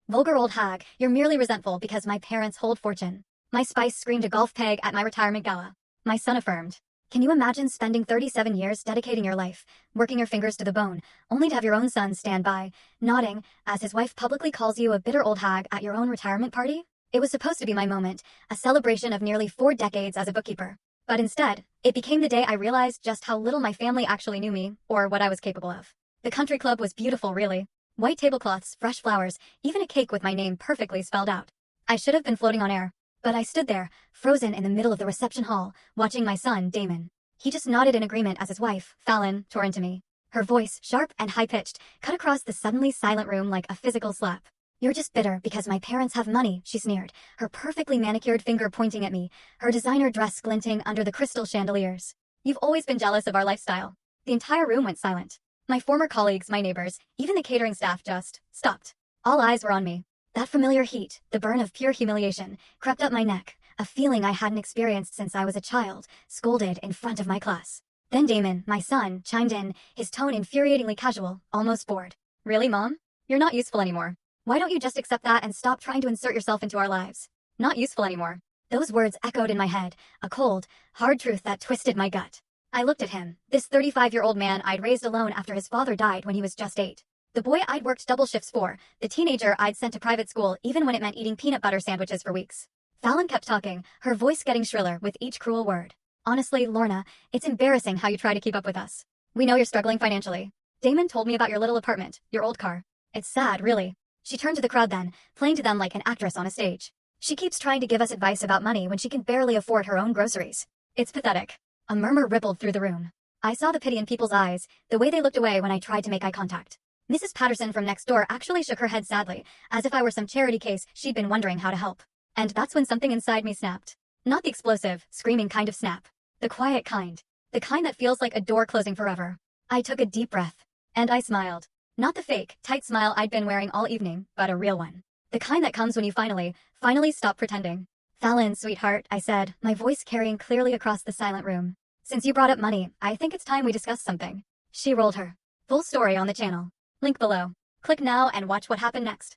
Vulgar old hag, you're merely resentful because my parents hold fortune. My spice screamed a golf peg at my retirement gala. My son affirmed. Can you imagine spending 37 years dedicating your life, working your fingers to the bone, only to have your own son stand by, nodding, as his wife publicly calls you a bitter old hag at your own retirement party? It was supposed to be my moment, a celebration of nearly 4 decades as a bookkeeper. But instead, it became the day I realized just how little my family actually knew me, or what I was capable of. The country club was beautiful, really. White tablecloths, fresh flowers, even a cake with my name perfectly spelled out. I should have been floating on air. But I stood there, frozen in the middle of the reception hall, watching my son, Damon. He just nodded in agreement as his wife, Fallon, tore into me. Her voice, sharp and high-pitched, cut across the suddenly silent room like a physical slap. You're just bitter because my parents have money, she sneered, her perfectly manicured finger pointing at me, her designer dress glinting under the crystal chandeliers. You've always been jealous of our lifestyle. The entire room went silent. My former colleagues, my neighbors, even the catering staff just stopped. All eyes were on me. That familiar heat, the burn of pure humiliation, crept up my neck, a feeling I hadn't experienced since I was a child, scolded in front of my class. Then Damon, my son, chimed in, his tone infuriatingly casual, almost bored. Really, Mom? You're not useful anymore. Why don't you just accept that and stop trying to insert yourself into our lives? Not useful anymore. Those words echoed in my head, a cold, hard truth that twisted my gut. I looked at him, this 35-year-old man I'd raised alone after his father died when he was just 8. The boy I'd worked double shifts for, the teenager I'd sent to private school even when it meant eating peanut butter sandwiches for weeks. Fallon kept talking, her voice getting shriller with each cruel word. Honestly, Lorna, it's embarrassing how you try to keep up with us. We know you're struggling financially. Damon told me about your little apartment, your old car. It's sad, really. She turned to the crowd then, playing to them like an actress on a stage. She keeps trying to give us advice about money when she can barely afford her own groceries. It's pathetic. A murmur rippled through the room. I saw the pity in people's eyes, the way they looked away when I tried to make eye contact. Mrs. Patterson from next door actually shook her head sadly, as if I were some charity case she'd been wondering how to help. And that's when something inside me snapped. Not the explosive, screaming kind of snap. The quiet kind. The kind that feels like a door closing forever. I took a deep breath. And I smiled. Not the fake, tight smile I'd been wearing all evening, but a real one. The kind that comes when you finally stop pretending. Fallon, sweetheart, I said, my voice carrying clearly across the silent room. Since you brought up money, I think it's time we discuss something. She rolled her. Full story on the channel. Link below. Click now and watch what happened next.